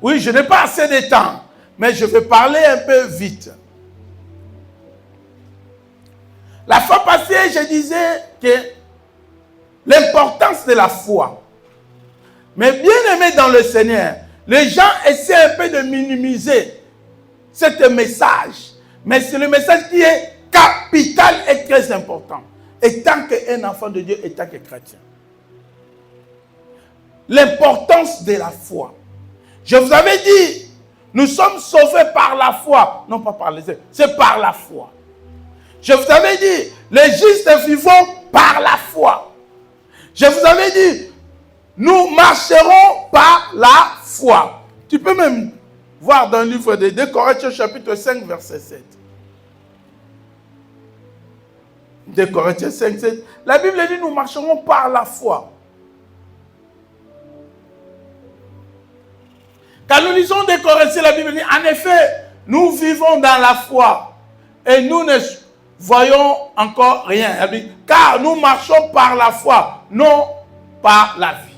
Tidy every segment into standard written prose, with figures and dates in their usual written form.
Oui, je n'ai pas assez de temps, mais je vais parler un peu vite. La fois passée, je disais que l'importance de la foi. Mais bien aimé dans le Seigneur, les gens essaient un peu de minimiser ce message. Mais c'est le message qui est capital et très important. Étant qu'un enfant de Dieu, étant que chrétien. L'importance de la foi. Je vous avais dit, nous sommes sauvés par la foi. Non pas par les œuvres, c'est par la foi. Je vous avais dit, les justes vivons par la foi. Je vous avais dit, nous marcherons par la foi. Tu peux même voir dans le livre de 2 Corinthiens chapitre 5 verset 7. 2 Corinthiens 5, 7. La Bible dit, nous marcherons par la foi. Quand nous lisons 2 Corinthiens, la Bible dit, en effet, nous vivons dans la foi et nous ne voyons encore rien. Car nous marchons par la foi, non par la vie.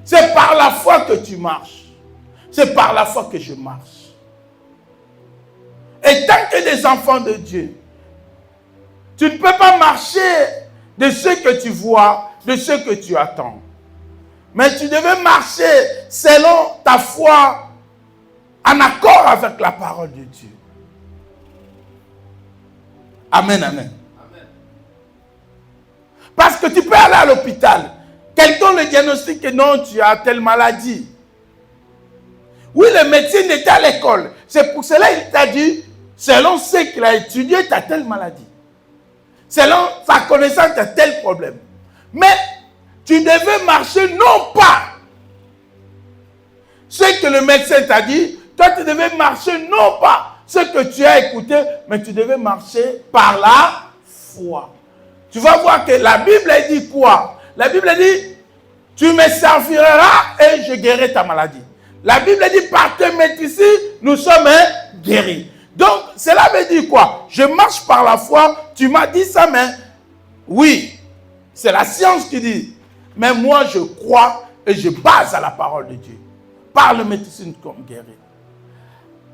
C'est par la foi que tu marches. C'est par la foi que je marche. Et tant que des enfants de Dieu, tu ne peux pas marcher de ce que tu vois, de ce que tu attends. Mais tu devais marcher selon ta foi, en accord avec la parole de Dieu. Amen, amen. Amen. Parce que tu peux aller à l'hôpital. Quelqu'un le diagnostique que non, tu as telle maladie. Oui, le médecin était à l'école. C'est pour cela qu'il t'a dit, selon ce qu'il a étudié, tu as telle maladie. Selon sa connaissance, tu as tel problème. Mais tu devais marcher non pas ce que le médecin t'a dit, toi tu devais marcher non pas ce que tu as écouté, mais tu devais marcher par la foi. Tu vas voir que la Bible dit quoi? La Bible dit, tu me serviras et je guérirai ta maladie. La Bible dit, par tes médecins, nous sommes guéris. Donc, cela veut dire quoi? Je marche par la foi, tu m'as dit ça, mais oui, c'est la science qui dit. Mais moi, je crois et je base à la parole de Dieu. Par le médecine comme guéri.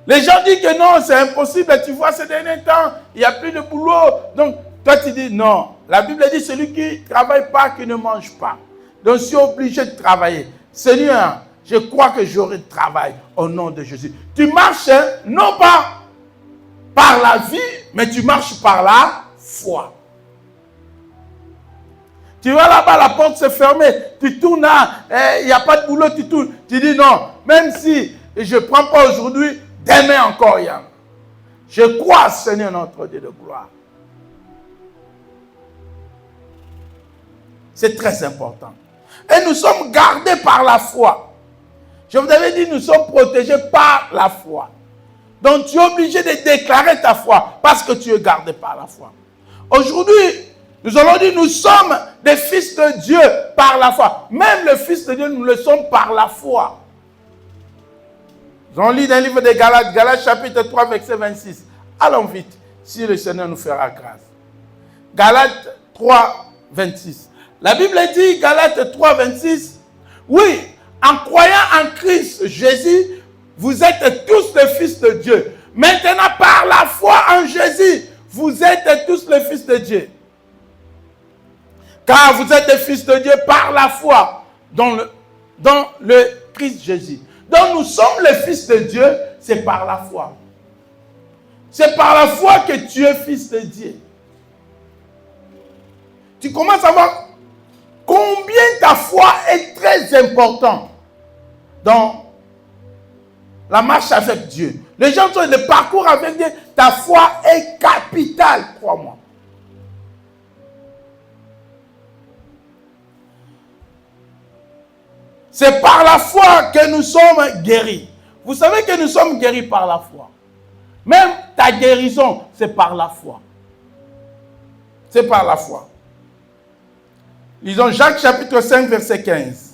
Les gens disent que non, c'est impossible. Tu vois, ces derniers temps, il n'y a plus de boulot. Donc, toi, tu dis non. La Bible dit, celui qui ne travaille pas, qui ne mange pas. Donc, je suis obligé de travailler. Seigneur, je crois que j'aurai de travail au nom de Jésus. Tu marches, non pas par la vie, mais tu marches par la foi. Tu vas là-bas, la porte s'est fermée. Tu tournes là, il n'y a pas de boulot, tu tournes. Tu dis non, même si je ne prends pas aujourd'hui, demain encore il y a. Je crois, Seigneur notre Dieu de gloire. C'est très important. Et nous sommes gardés par la foi. Je vous avais dit, nous sommes protégés par la foi. Donc tu es obligé de déclarer ta foi parce que tu es gardé par la foi. Aujourd'hui, nous allons dire, nous sommes des fils de Dieu par la foi. Même le fils de Dieu, nous le sommes par la foi. Nous allons lire dans le livre de Galates, Galates chapitre 3, verset 26. Allons vite, si le Seigneur nous fera grâce. Galates 3, 26. La Bible dit, Galates 3, 26, oui, en croyant en Christ Jésus, vous êtes tous les fils de Dieu. Maintenant, par la foi en Jésus, vous êtes tous les fils de Dieu. Car vous êtes des fils de Dieu par la foi dans le Christ Jésus. Donc nous sommes les fils de Dieu, c'est par la foi. C'est par la foi que tu es fils de Dieu. Tu commences à voir combien ta foi est très importante dans la marche avec Dieu. Les gens sont le parcours avec Dieu. Ta foi est capitale, crois-moi. C'est par la foi que nous sommes guéris. Vous savez que nous sommes guéris par la foi. Même ta guérison, c'est par la foi. C'est par la foi. Lisons Jacques chapitre 5, verset 15.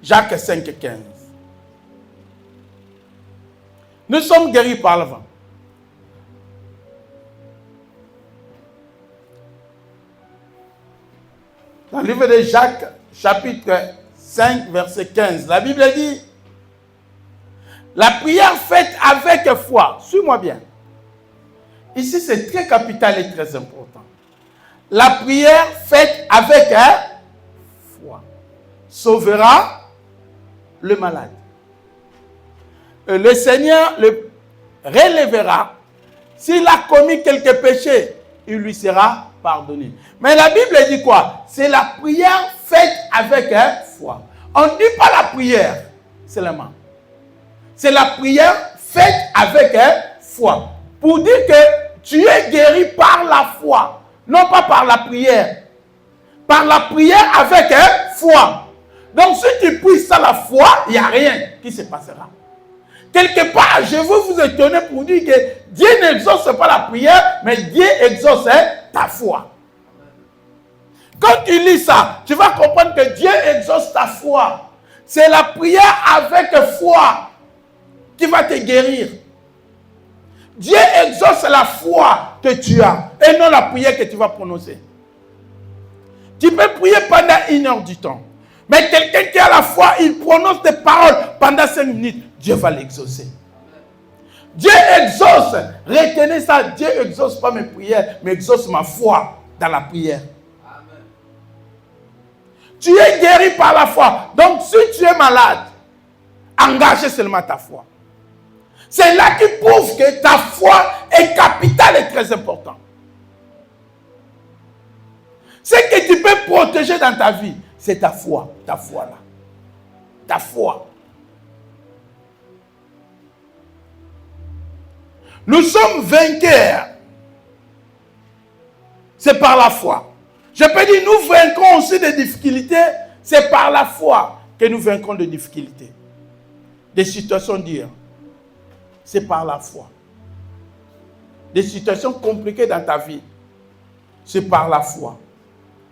Jacques 5, 15. Nous sommes guéris par le vent. Dans le livre de Jacques, chapitre 5, verset 15, la Bible dit, La prière faite avec foi. Suis-moi bien. Ici, c'est très capital et très important. La prière faite avec foi sauvera le malade. Le Seigneur le relèvera. S'il a commis quelques péchés, il lui sera pardonné. Mais la Bible dit quoi? C'est la prière faite avec foi. On ne dit pas la prière seulement. C'est la prière faite avec foi. Pour dire que tu es guéri par la foi. Non pas par la prière. Par la prière avec foi. Donc si tu pries sans la foi, il n'y a rien qui se passera. Quelque part, je veux vous étonner pour dire que Dieu n'exauce pas la prière, mais Dieu exauce ta foi. Quand tu lis ça, tu vas comprendre que Dieu exauce ta foi. C'est la prière avec foi qui va te guérir. Dieu exauce la foi que tu as et non la prière que tu vas prononcer. Tu peux prier pendant 1 heure du temps. Mais quelqu'un qui a la foi, il prononce des paroles pendant 5 minutes. Dieu va l'exaucer. Dieu exauce. Retenez ça. Dieu exauce pas mes prières, mais exauce ma foi dans la prière. Amen. Tu es guéri par la foi. Donc si tu es malade, engage seulement ta foi. C'est là qui prouve que ta foi est capitale et très importante. Ce que tu peux protéger dans ta vie, c'est ta foi là. Ta foi. Nous sommes vainqueurs. C'est par la foi. Je peux dire, nous vaincrons aussi des difficultés. C'est par la foi que nous vaincrons des difficultés. Des situations dures. C'est par la foi. Des situations compliquées dans ta vie. C'est par la foi.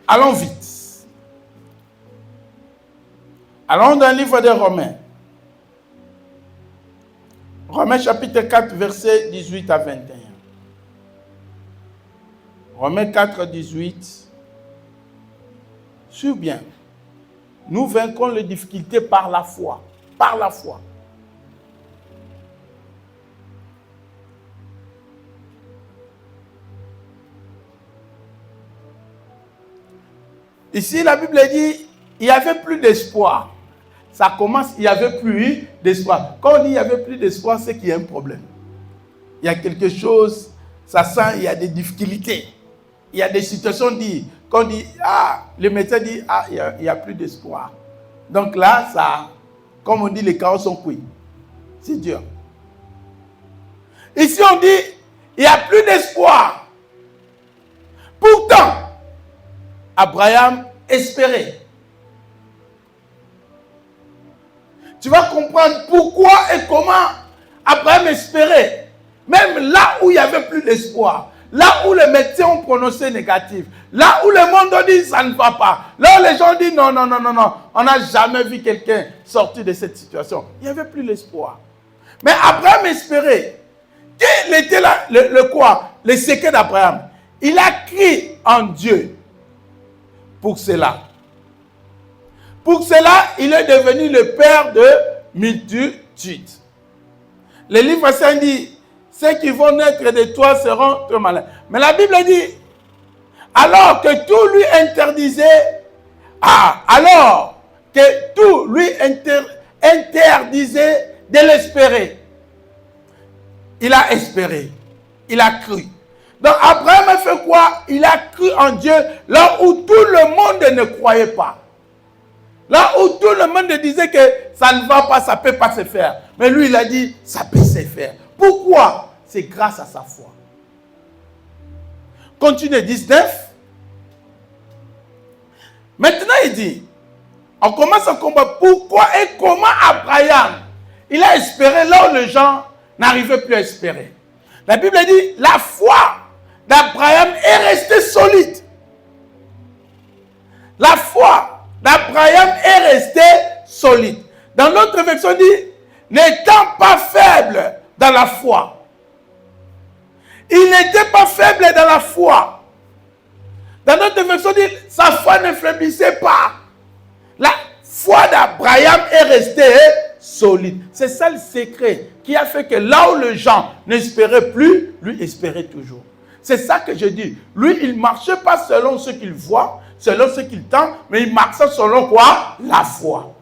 Allons vite. Allons dans le livre des Romains. Romains chapitre 4, versets 18 à 21. Romains 4, 18. Suis bien. Nous vaincrons les difficultés par la foi. Par la foi. Ici, la Bible dit, il n'y avait plus d'espoir. Ça commence, il n'y avait plus d'espoir. Quand on dit il n'y avait plus d'espoir, c'est qu'il y a un problème. Il y a quelque chose, ça sent, il y a des difficultés. Il y a des situations, quand on dit, le médecin dit, il n'y a plus d'espoir. Donc là, ça, comme on dit, les chaos sont cuits. C'est dur. Ici, on dit, il n'y a plus d'espoir. Pourtant, Abraham espérait. Tu vas comprendre pourquoi et comment Abraham espérait. Même là où il n'y avait plus d'espoir. Là où les médecins ont prononcé négatif. Là où le monde dit ça ne va pas. Là où les gens disent non. On n'a jamais vu quelqu'un sortir de cette situation. Il n'y avait plus d'espoir. Mais Abraham espérait. Quel était le quoi? Le secret d'Abraham. Il a crié en Dieu. Pour cela. Pour cela, il est devenu le père de multitudes. Le livre saint dit, ceux qui vont naître de toi seront très malins. Mais la Bible dit, alors que tout lui interdisait, interdisait de l'espérer. Il a espéré. Il a cru. Donc Abraham a fait quoi? Il a cru en Dieu là où tout le monde ne croyait pas. Là où tout le monde disait que ça ne va pas, ça ne peut pas se faire. Mais lui, il a dit, ça peut se faire. Pourquoi? C'est grâce à sa foi. Continue 19. Maintenant, il dit, on commence un combat. Pourquoi et comment Abraham, il a espéré là où les gens n'arrivaient plus à espérer. La Bible dit, la foi d'Abraham est restée solide. La foi d'Abraham est restée solide. Dans l'autre version dit, n'étant pas faible dans la foi. Il n'était pas faible dans la foi. Dans notre version dit, sa foi ne faiblissait pas. La foi d'Abraham est restée solide. C'est ça le secret qui a fait que là où les gens n'espéraient plus, lui espérait toujours. C'est ça que je dis. Lui, il ne marchait pas selon ce qu'il voit, selon ce qu'il tend, mais il marchait selon quoi? La foi.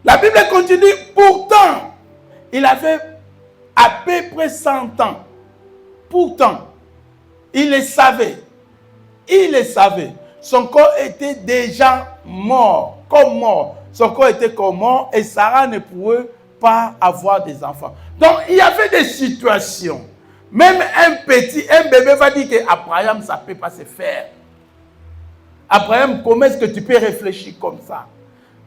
La Bible continue, pourtant, il avait à peu près 100 ans. Pourtant, il le savait. Il le savait. Son corps était déjà mort, comme mort. Son corps était comme mort et Sarah ne pouvait pas avoir des enfants. Donc, il y avait des situations. Même un bébé va dire qu'Abraham, ça ne peut pas se faire. Abraham, comment est-ce que tu peux réfléchir comme ça?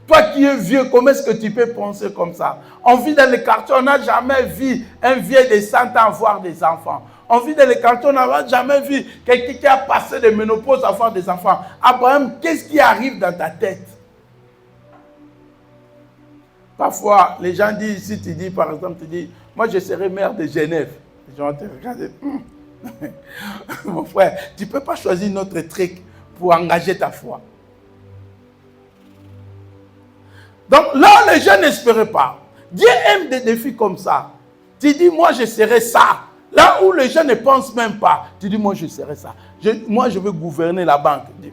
Toi qui es vieux, comment est-ce que tu peux penser comme ça? On vit dans les quartiers, on n'a jamais vu un vieux de 100 ans avoir des enfants. On vit dans les quartiers, on n'a jamais vu quelqu'un qui a passé de ménopause à avoir des enfants. Abraham, qu'est-ce qui arrive dans ta tête? Parfois, les gens disent, si tu dis, par exemple, tu dis, moi je serai maire de Genève. Les gens te regardent. Mon frère, tu ne peux pas choisir notre truc pour engager ta foi. Donc là, les gens n'espéraient pas. Dieu aime des défis comme ça. Tu dis, moi je serai ça. Là où les gens ne pensent même pas, tu dis, moi je serai ça. Moi je veux gouverner la banque. Tu dis,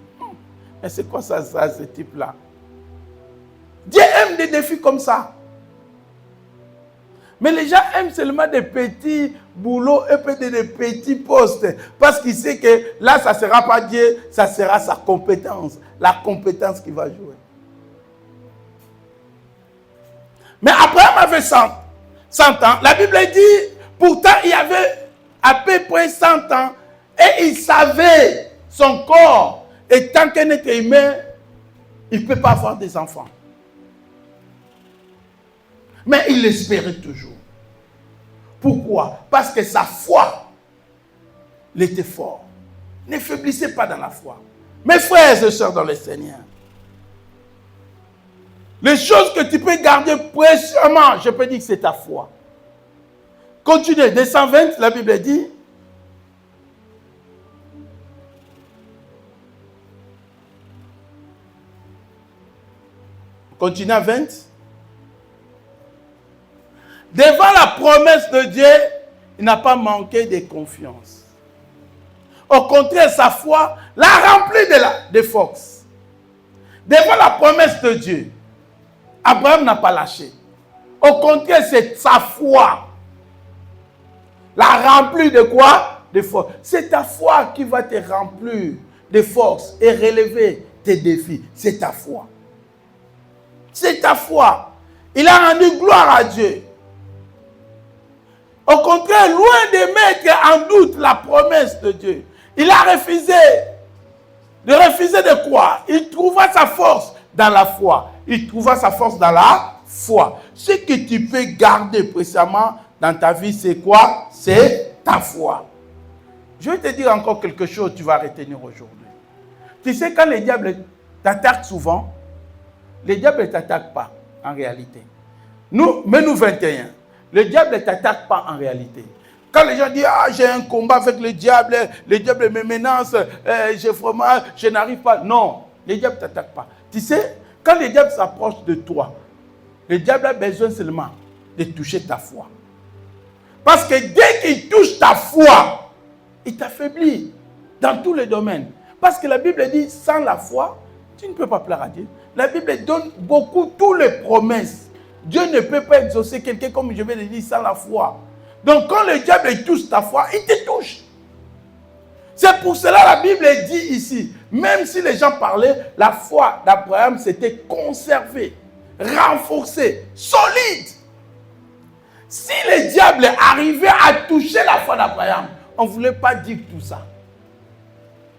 mais c'est quoi ça, ce type-là? Dieu aime des défis comme ça. Mais les gens aiment seulement des petits boulots et peut-être des petits postes. Parce qu'ils savent que là, ça ne sera pas Dieu, ça sera sa compétence. La compétence qui va jouer. Mais Abraham avait 100 ans. La Bible dit, pourtant il avait à peu près 100 ans et il savait son corps. Et tant qu'un être humain, il ne peut pas avoir des enfants. Mais il l'espérait toujours. Pourquoi? Parce que sa foi, il était fort. Ne faiblissez pas dans la foi. Mes frères et sœurs dans le Seigneur, les choses que tu peux garder précieusement, je peux dire que c'est ta foi. Continuez, 220, la Bible dit. Continuez à 20. Devant la promesse de Dieu, il n'a pas manqué de confiance. Au contraire, sa foi l'a rempli de force. Devant la promesse de Dieu, Abraham n'a pas lâché. Au contraire, c'est sa foi. L'a rempli de quoi? De force. C'est ta foi qui va te remplir de force et relever tes défis. C'est ta foi. C'est ta foi. Il a rendu gloire à Dieu. Au contraire, loin de mettre en doute la promesse de Dieu, il a refusé. De refuser de quoi? Il trouva sa force dans la foi. Il trouva sa force dans la foi. Ce que tu peux garder précisément dans ta vie, c'est quoi? C'est ta foi. Je vais te dire encore quelque chose que tu vas retenir aujourd'hui. Tu sais, quand les diables t'attaquent souvent, les diables ne t'attaquent pas en réalité. Nous 21, le diable ne t'attaque pas en réalité. Quand les gens disent, ah, j'ai un combat avec le diable me menace, je n'arrive pas. Non, les diables ne t'attaquent pas. Tu sais, quand les diables s'approchent de toi, le diable a besoin seulement de toucher ta foi. Parce que dès qu'il touche ta foi, il t'affaiblit dans tous les domaines. Parce que la Bible dit, sans la foi, tu ne peux pas plaire à Dieu. La Bible donne toutes les promesses. Dieu ne peut pas exaucer quelqu'un, comme je vais le dire, sans la foi. Donc quand le diable touche ta foi, il te touche. C'est pour cela que la Bible dit ici, même si les gens parlaient, la foi d'Abraham s'était conservée, renforcée, solide. Si le diable arrivait à toucher la foi d'Abraham, on ne voulait pas dire tout ça.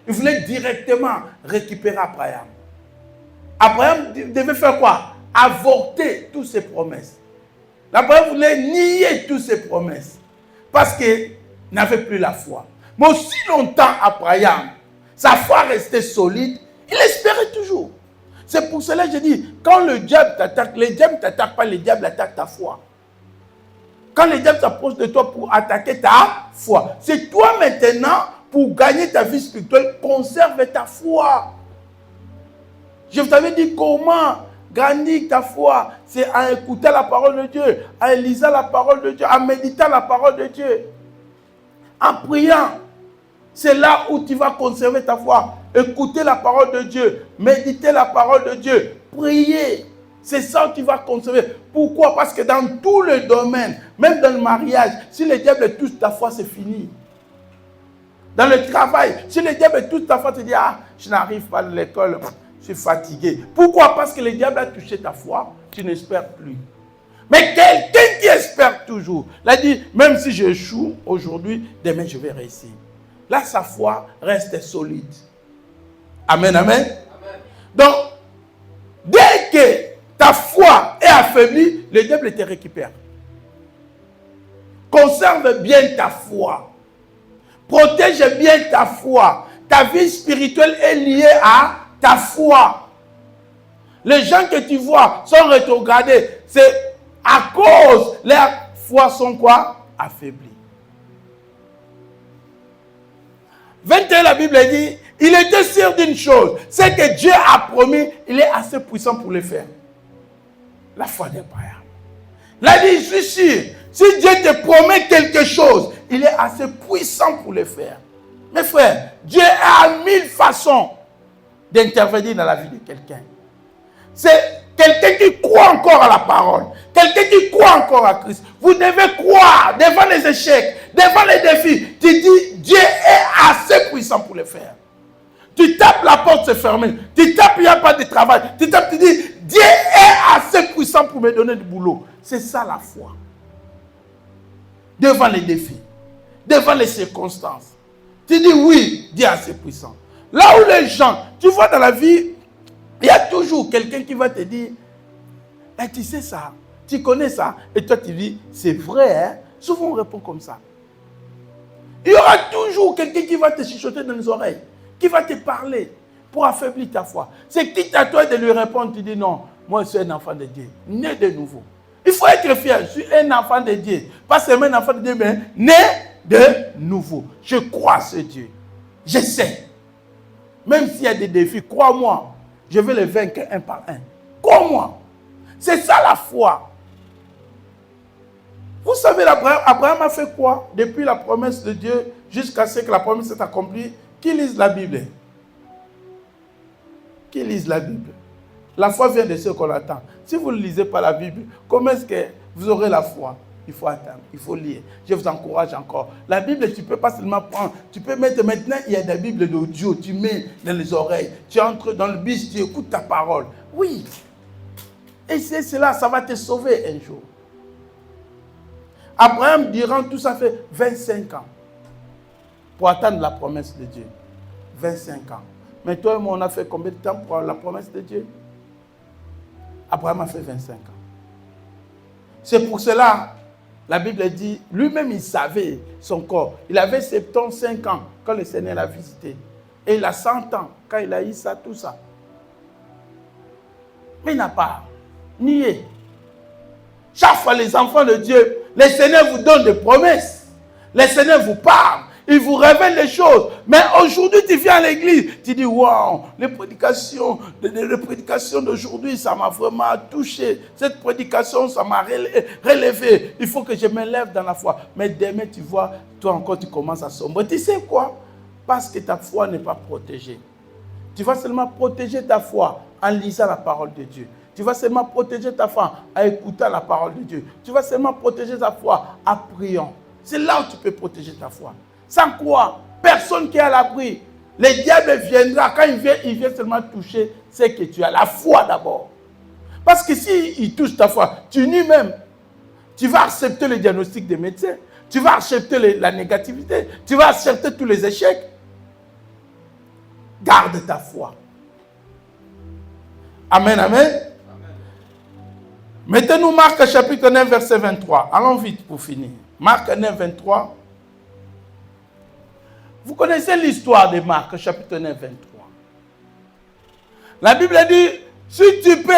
Il voulait directement récupérer Abraham. Abraham devait faire quoi? Avorter toutes ses promesses. Abraham voulait nier toutes ses promesses. Parce qu'il n'avait plus la foi. Mais aussi longtemps Abraham, sa foi restait solide, il espérait toujours. C'est pour cela que je dis, quand le diable t'attaque, le diable ne t'attaque pas, le diable attaque ta foi. Quand le diable s'approche de toi pour attaquer ta foi, c'est toi maintenant, pour gagner ta vie spirituelle, conserve ta foi. Je vous avais dit comment Grandir ta foi, c'est en écoutant la parole de Dieu, en lisant la parole de Dieu, en méditant la parole de Dieu. En priant, c'est là où tu vas conserver ta foi. Écouter la parole de Dieu, méditer la parole de Dieu, prier. C'est ça que tu vas conserver. Pourquoi? Parce que dans tous les domaines, même dans le mariage, si le diable touche ta foi, c'est fini. Dans le travail, si le diable touche ta foi, tu dis, ah, je n'arrive pas à l'école, je suis fatigué. Pourquoi? Parce que le diable a touché ta foi, tu n'espères plus. Mais quelqu'un qui espère toujours, il a dit, même si j'échoue aujourd'hui, demain je vais réussir. Là, sa foi reste solide. Amen, amen. Amen. Donc, dès que ta foi est affaiblie, le diable te récupère. Conserve bien ta foi. Protège bien ta foi. Ta vie spirituelle est liée à ta foi. Les gens que tu vois sont rétrogradés. C'est à cause leur foi sont quoi? Affaiblis. 21, la Bible dit, il était sûr d'une chose, c'est que Dieu a promis, il est assez puissant pour le faire. La foi d'Abraham. Il a dit, je suis sûr, si Dieu te promet quelque chose, il est assez puissant pour le faire. Mes frères, Dieu a 1000 façons d'intervenir dans la vie de quelqu'un. C'est quelqu'un qui croit encore à la parole. Quelqu'un qui croit encore à Christ. Vous devez croire devant les échecs, devant les défis. Tu dis, Dieu est assez puissant pour le faire. Tu tapes, la porte se ferme. Tu tapes, il n'y a pas de travail. Tu tapes, tu dis, Dieu est assez puissant pour me donner du boulot. C'est ça la foi. Devant les défis, devant les circonstances. Tu dis, oui, Dieu est assez puissant. Là où les gens, tu vois dans la vie, il y a toujours quelqu'un qui va te dire, eh, tu sais ça, tu connais ça. Et toi tu dis, c'est vrai, hein? Souvent on répond comme ça. Il y aura toujours quelqu'un qui va te chuchoter dans les oreilles, qui va te parler pour affaiblir ta foi. C'est quitte à toi de lui répondre, tu dis non, moi je suis un enfant de Dieu, né de nouveau. Il faut être fier, je suis un enfant de Dieu. Pas seulement un enfant de Dieu, mais né de nouveau. Je crois à ce Dieu. Je sais. Même s'il y a des défis, crois-moi. Je vais les vaincre un par un. Crois-moi. C'est ça la foi. Vous savez, Abraham a fait quoi? Depuis la promesse de Dieu jusqu'à ce que la promesse soit accomplie. Qui lise la Bible? Qui lise la Bible? La foi vient de ce qu'on attend. Si vous ne lisez pas la Bible, comment est-ce que vous aurez la foi? Il faut attendre, il faut lire. Je vous encourage encore. La Bible, tu ne peux pas seulement prendre. Tu peux mettre maintenant, il y a des Bibles d'audio. Tu mets dans les oreilles. Tu entres dans le bus, tu écoutes ta parole. Oui. Et c'est cela, ça va te sauver un jour. Abraham, durant tout ça, fait 25 ans pour attendre la promesse de Dieu. 25 ans. Mais toi et moi, on a fait combien de temps pour la promesse de Dieu? Abraham a fait 25 ans. C'est pour cela, la Bible dit, lui-même il savait son corps. Il avait 75 ans quand le Seigneur l'a visité. Et il a 100 ans quand il a eu ça, tout ça. Mais il n'a pas nié. Chaque fois les enfants de Dieu, le Seigneur vous donne des promesses. Le Seigneur vous parle. Il vous révèle les choses. Mais aujourd'hui, tu viens à l'église. Tu dis, waouh, les prédications d'aujourd'hui, ça m'a vraiment touché. Cette prédication, ça m'a relevé. Il faut que je me lève dans la foi. Mais demain, tu vois, toi encore, tu commences à sombrer. Tu sais quoi? Parce que ta foi n'est pas protégée. Tu vas seulement protéger ta foi en lisant la parole de Dieu. Tu vas seulement protéger ta foi en écoutant la parole de Dieu. Tu vas seulement protéger ta foi en priant. C'est là où tu peux protéger ta foi. Sans quoi, personne qui est à l'abri. Le diable viendra, quand il vient seulement toucher, c'est que tu as la foi d'abord. Parce que s'il touche ta foi, tu nuis même. Tu vas accepter le diagnostic des médecins. Tu vas accepter la négativité. Tu vas accepter tous les échecs. Garde ta foi. Amen, amen. Mettez-nous Marc chapitre 9, verset 23. Allons vite pour finir. Marc 9, 23. Vous connaissez l'histoire de Marc, chapitre 9, 23. La Bible dit, si tu peux,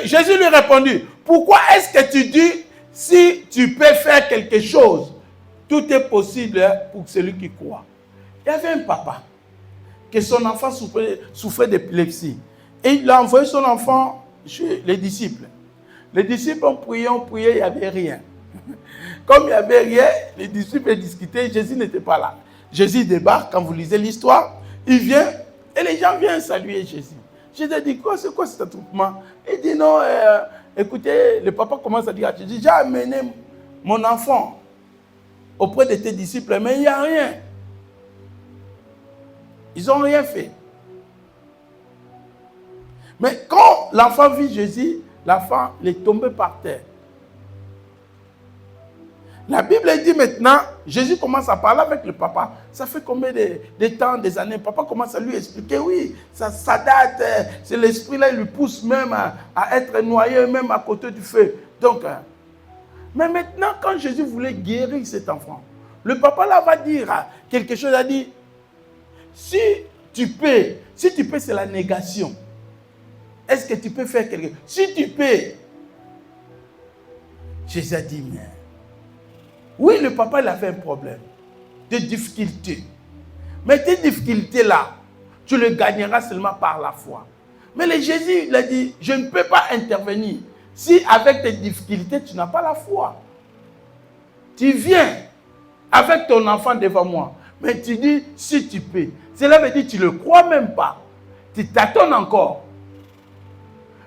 Jésus lui répondit, pourquoi est-ce que tu dis, si tu peux faire quelque chose, tout est possible pour celui qui croit. Il y avait un papa, que son enfant souffrait d'épilepsie. Et il a envoyé son enfant les disciples. Les disciples ont prié, il n'y avait rien. Comme il n'y avait rien, les disciples discutaient, Jésus n'était pas là. Jésus débarque, quand vous lisez l'histoire, il vient et les gens viennent saluer Jésus. Jésus dit, c'est quoi cet attroupement? Il dit, non, écoutez, le papa commence à dire à Jésus, j'ai amené mon enfant auprès de tes disciples, mais il n'y a rien. Ils n'ont rien fait. Mais quand l'enfant vit Jésus, l'enfant est tombé par terre. La Bible dit maintenant, Jésus commence à parler avec le papa. Ça fait combien de temps, des années? Papa commence à lui expliquer, oui, ça date, c'est l'esprit-là, il lui pousse même à être noyé, même à côté du feu. Donc, mais maintenant, quand Jésus voulait guérir cet enfant, le papa là va dire quelque chose, il a dit, si tu peux, c'est la négation. Est-ce que tu peux faire quelque chose? Si tu peux, Jésus a dit, mais oui, le papa, il avait un problème de difficulté. Mais tes difficultés-là, tu les gagneras seulement par la foi. Mais le Jésus, il a dit, je ne peux pas intervenir si avec tes difficultés, tu n'as pas la foi. Tu viens avec ton enfant devant moi, mais tu dis, si tu peux. Cela veut dire que tu ne le crois même pas. Tu t'attends encore.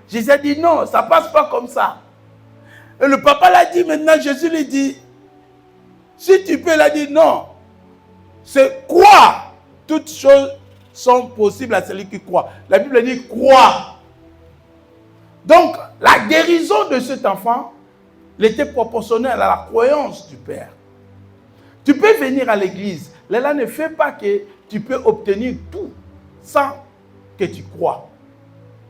Jésus a dit, non, ça ne passe pas comme ça. Et le papa l'a dit, maintenant Jésus lui dit, si tu peux, il a dit non. C'est croire. Toutes choses sont possibles à celui qui croit. La Bible dit croire. Donc, la guérison de cet enfant était proportionnelle à la croyance du Père. Tu peux venir à l'église. Là ne fait pas que tu peux obtenir tout sans que tu crois.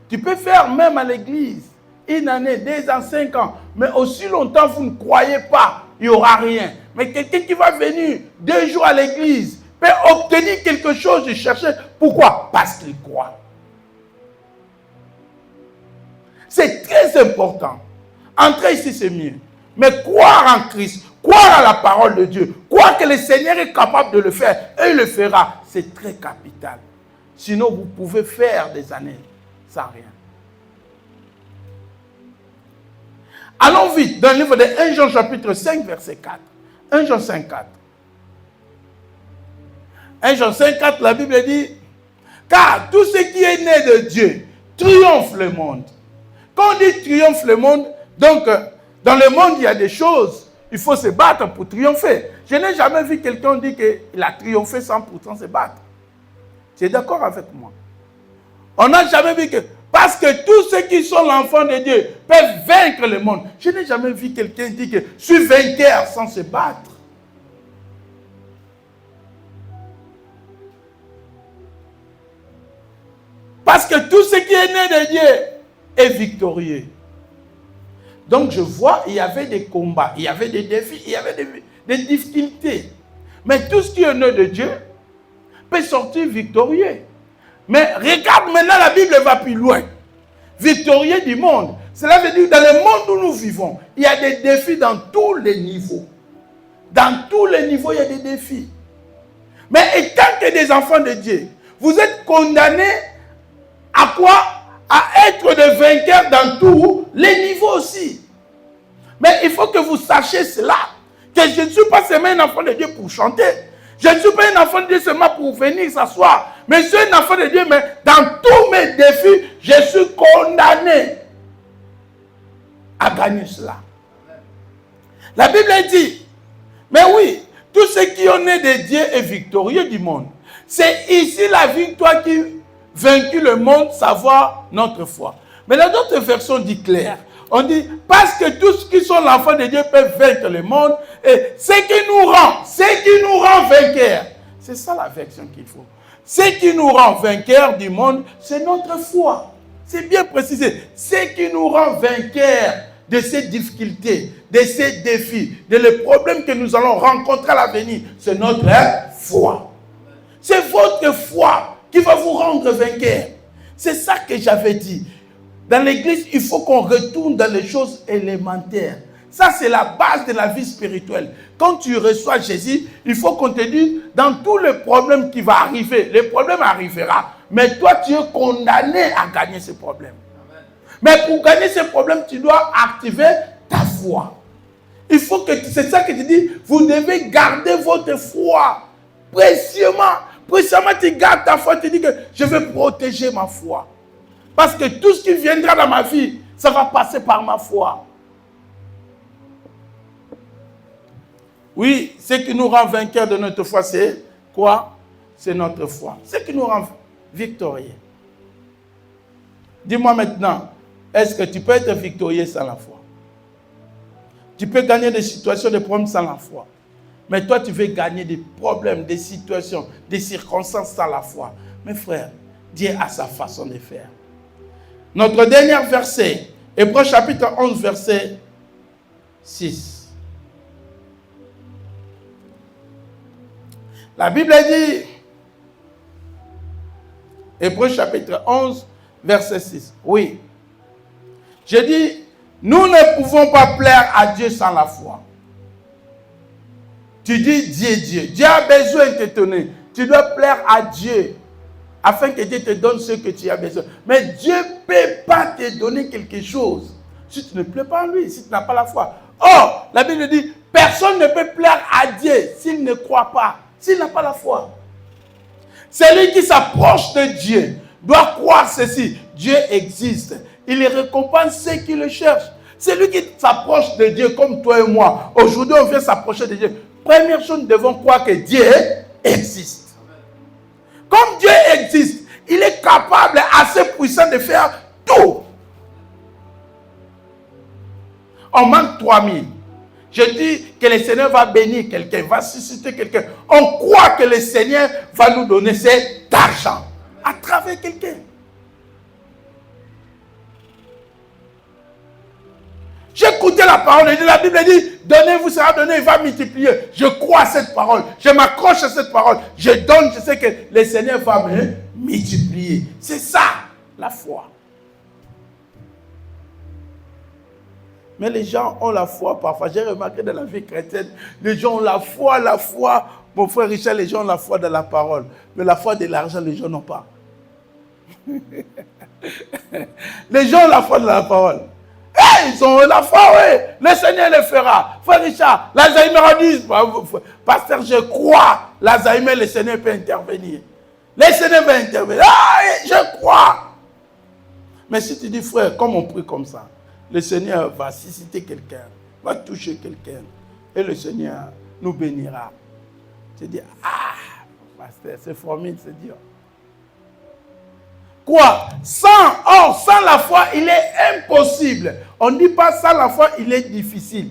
Tu peux faire même à l'église 1 année, 2 ans, 5 ans. Mais aussi longtemps vous ne croyez pas, il n'y aura rien. Mais quelqu'un qui va venir 2 jours à l'église peut obtenir quelque chose de chercher. Pourquoi? Parce qu'il croit. C'est très important. Entrer ici, c'est mieux. Mais croire en Christ, croire à la parole de Dieu, croire que le Seigneur est capable de le faire, et il le fera, c'est très capital. Sinon, vous pouvez faire des années sans rien. Allons vite dans le livre de 1 Jean chapitre 5, verset 4. 1 Jean 5, 4. 1 Jean 5, 4, la Bible dit, car tout ce qui est né de Dieu triomphe le monde. Quand on dit triomphe le monde, donc dans le monde il y a des choses, il faut se battre pour triompher. Je n'ai jamais vu quelqu'un dire qu'il a triomphé sans pourtant se battre. Tu es d'accord avec moi? On n'a jamais vu que, parce que tous ceux qui sont l'enfant de Dieu peuvent vaincre le monde. Je n'ai jamais vu quelqu'un dire que je suis vainqueur sans se battre. Parce que tout ce qui est né de Dieu est victorieux. Donc je vois, il y avait des combats, il y avait des défis, il y avait des difficultés. Mais tout ce qui est né de Dieu peut sortir victorieux. Mais regarde maintenant, la Bible va plus loin. Victorieux du monde. Cela veut dire, dans le monde où nous vivons, il y a des défis dans tous les niveaux. Dans tous les niveaux, il y a des défis. Mais étant que des enfants de Dieu, vous êtes condamnés à quoi? À être des vainqueurs dans tous les niveaux aussi. Mais il faut que vous sachiez cela. Que je ne suis pas seulement un enfant de Dieu pour chanter. Je ne suis pas un enfant de Dieu seulement pour venir s'asseoir. Mais je suis un enfant de Dieu, mais dans tous mes défis, je suis condamné à gagner cela. La Bible dit, mais oui, tout ce qui est né de Dieu est victorieux du monde. C'est ici la victoire qui vaincu le monde, savoir notre foi. Mais dans d'autres versions dit clair. On dit, parce que tous qui sont l'enfant de Dieu peuvent vaincre le monde, et ce qui nous rend vainqueurs. C'est ça la version qu'il faut. Ce qui nous rend vainqueurs du monde, c'est notre foi. C'est bien précisé. Ce qui nous rend vainqueurs de ces difficultés, de ces défis, de les problèmes que nous allons rencontrer à l'avenir, c'est notre foi. C'est votre foi qui va vous rendre vainqueur. C'est ça que j'avais dit. Dans l'église, il faut qu'on retourne dans les choses élémentaires. Ça, c'est la base de la vie spirituelle. Quand tu reçois Jésus, il faut qu'on te dise, dans tous les problèmes qui vont arriver, les problèmes arriveront. Mais toi, tu es condamné à gagner ces problèmes. Amen. Mais pour gagner ces problèmes, tu dois activer ta foi. Il faut que, c'est ça que tu dis, vous devez garder votre foi précieusement. Précieusement, tu gardes ta foi, tu dis que je vais protéger ma foi. Parce que tout ce qui viendra dans ma vie, ça va passer par ma foi. Oui, ce qui nous rend vainqueurs de notre foi, c'est quoi? C'est notre foi. Ce qui nous rend victorieux. Dis-moi maintenant, est-ce que tu peux être victorieux sans la foi? Tu peux gagner des situations, des problèmes sans la foi. Mais toi, tu veux gagner des problèmes, des situations, des circonstances sans la foi. Mes frères, Dieu a sa façon de faire. Notre dernier verset, Hébreux chapitre 11, verset 6. La Bible dit, Hébreux chapitre 11, verset 6. Oui. Je dis, nous ne pouvons pas plaire à Dieu sans la foi. Tu dis Dieu, Dieu. Dieu a besoin de te donner. Tu dois plaire à Dieu afin que Dieu te donne ce que tu as besoin. Mais Dieu ne peut pas te donner quelque chose si tu ne plais pas à lui, si tu n'as pas la foi. Or, la Bible dit, personne ne peut plaire à Dieu s'il ne croit pas, s'il n'a pas la foi. Celui qui s'approche de Dieu doit croire ceci. Dieu existe. Il récompense ceux qui le cherchent. Celui qui s'approche de Dieu comme toi et moi, aujourd'hui on vient s'approcher de Dieu. Première chose, nous devons croire que Dieu existe. Comme Dieu existe, il est capable, assez puissant de faire tout. On manque 3000. Je dis que le Seigneur va bénir quelqu'un, va susciter quelqu'un. On croit que le Seigneur va nous donner cet argent à travers quelqu'un. J'écoutais la parole de Dieu. La Bible dit, donnez-vous sera donné, il va multiplier. Je crois à cette parole. Je m'accroche à cette parole. Je donne, je sais que le Seigneur va me multiplier. C'est ça, la foi. Mais les gens ont la foi parfois. J'ai remarqué dans la vie chrétienne, les gens ont la foi. Mon frère Richard, les gens ont la foi dans la parole. Mais la foi de l'argent, les gens n'ont pas. Les gens ont la foi dans la parole. Ils ont la foi, oui. Le Seigneur le fera. Frère Richard, l'Alzheimer a dit, pasteur, je crois, l'Alzheimer, le Seigneur peut intervenir. Le Seigneur va intervenir. Ah, je crois. Mais si tu dis, frère, comme on prie comme ça, le Seigneur va susciter quelqu'un, va toucher quelqu'un, et le Seigneur nous bénira. Tu dis, pasteur, c'est formidable, c'est dur. Quoi? Sans la foi, il est impossible. On ne dit pas sans la foi, il est difficile.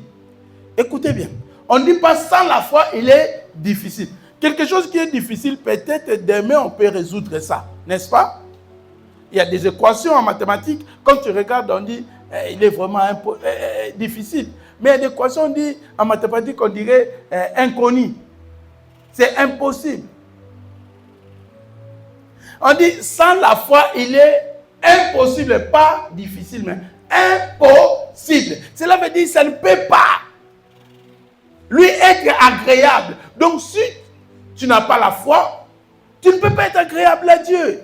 Écoutez bien. On ne dit pas sans la foi, il est difficile. Quelque chose qui est difficile, peut-être demain on peut résoudre ça. N'est-ce pas? Il y a des équations en mathématiques. Quand tu regardes, on dit, il est vraiment difficile. Mais il y a des équations, on dit, en mathématiques, on dirait inconnu. C'est impossible. On dit, sans la foi, il est impossible, pas difficile, mais impossible. Cela veut dire, ça ne peut pas lui être agréable. Donc, si tu n'as pas la foi, tu ne peux pas être agréable à Dieu.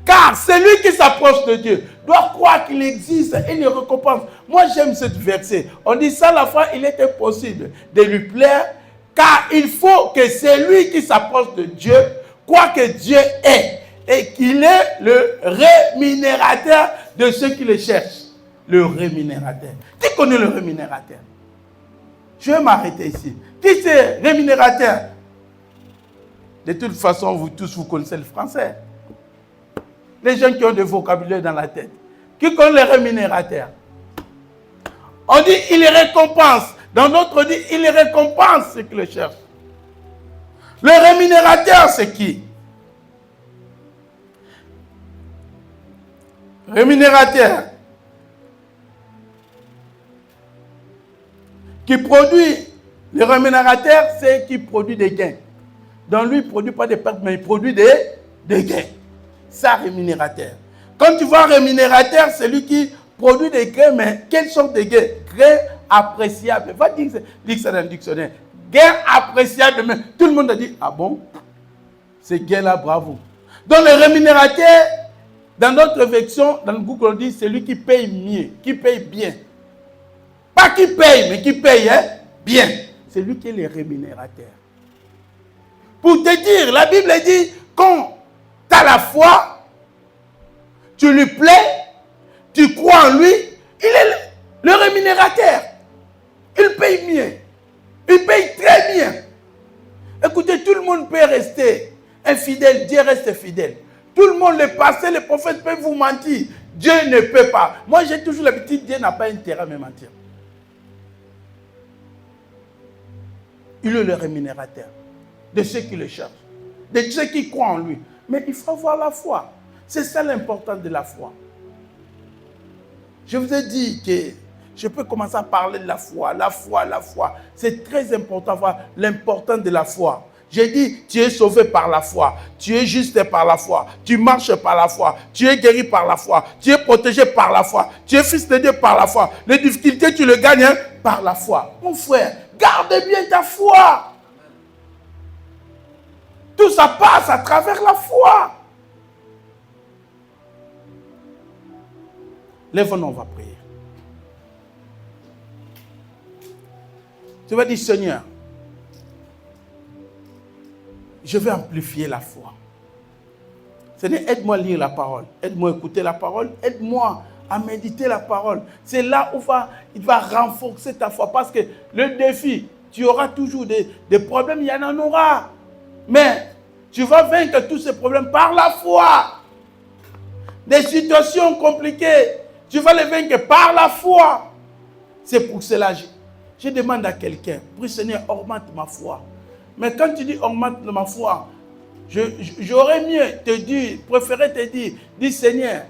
Car celui qui s'approche de Dieu doit croire qu'il existe et il récompense. Moi, j'aime ce verset. On dit, sans la foi, il est impossible de lui plaire. Car il faut que celui qui s'approche de Dieu croit que Dieu est et qu'il est le rémunérateur de ceux qui le cherchent. Le rémunérateur. Qui connaît le rémunérateur? Je vais m'arrêter ici. Qui c'est rémunérateur? De toute façon, vous tous, vous connaissez le français. Les gens qui ont des vocabulaire dans la tête. Qui connaît le rémunérateur? On dit, il récompense. Dans d'autres, on dit, il récompense ceux qui le cherchent. Le rémunérateur, c'est qui? Rémunérateur. Qui produit. Le rémunérateur, c'est qui produit des gains. Donc lui, il ne produit pas des pertes, mais il produit des gains. Ça, rémunérateur. Quand tu vois un rémunérateur, c'est lui qui produit des gains, mais quelle sorte de gains? Gains appréciables. Va dire ça dans le dictionnaire. Gains appréciables. Mais tout le monde a dit, ah bon? Ces gains-là, bravo. Donc le rémunérateur Dans d'autres versions, dans le Google, on dit celui qui paye mieux, qui paye bien. Pas qui paye, mais qui paye bien. C'est lui qui est le rémunérateur. Pour te dire, la Bible dit, quand tu as la foi, tu lui plais, tu crois en lui, il est le rémunérateur. Il paye mieux. Il paye très bien. Écoutez, tout le monde peut rester infidèle. Dieu reste fidèle. Tout le monde, les pasteurs, les prophètes peuvent vous mentir. Dieu ne peut pas. Moi, j'ai toujours l'habitude, Dieu n'a pas intérêt à me mentir. Il est le rémunérateur de ceux qui le cherchent, de ceux qui croient en lui. Mais il faut avoir la foi. C'est ça l'importance de la foi. Je vous ai dit que je peux commencer à parler de la foi, la foi, la foi. C'est très important de voir l'importance de la foi. J'ai dit, tu es sauvé par la foi, tu es juste par la foi, tu marches par la foi, tu es guéri par la foi, tu es protégé par la foi, tu es fils de Dieu par la foi. Les difficultés, tu les gagnes par la foi. Mon frère, garde bien ta foi. Tout ça passe à travers la foi. Lève-nous, on va prier. Tu vas dire, Seigneur, je vais amplifier la foi. Seigneur, aide-moi à lire la parole. Aide-moi à écouter la parole. Aide-moi à méditer la parole. C'est là où il va renforcer ta foi. Parce que le défi, tu auras toujours des problèmes, il y en aura. Mais tu vas vaincre tous ces problèmes par la foi. Des situations compliquées, tu vas les vaincre par la foi. C'est pour cela que je demande à quelqu'un, prie Seigneur, augmente ma foi. Mais quand tu dis augmente ma foi, j'aurais mieux préféré te dire, dis Seigneur,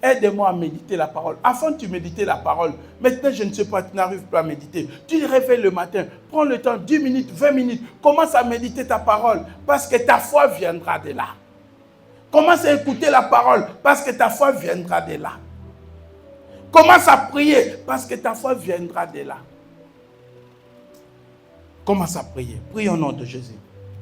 aide-moi à méditer la parole. Avant tu méditais la parole, maintenant je ne sais pas, tu n'arrives pas à méditer. Tu te réveilles le matin, prends le temps, 10 minutes, 20 minutes, commence à méditer ta parole, parce que ta foi viendra de là. Commence à écouter la parole, parce que ta foi viendra de là. Commence à prier, parce que ta foi viendra de là. Commence à prier. Prie au nom de Jésus.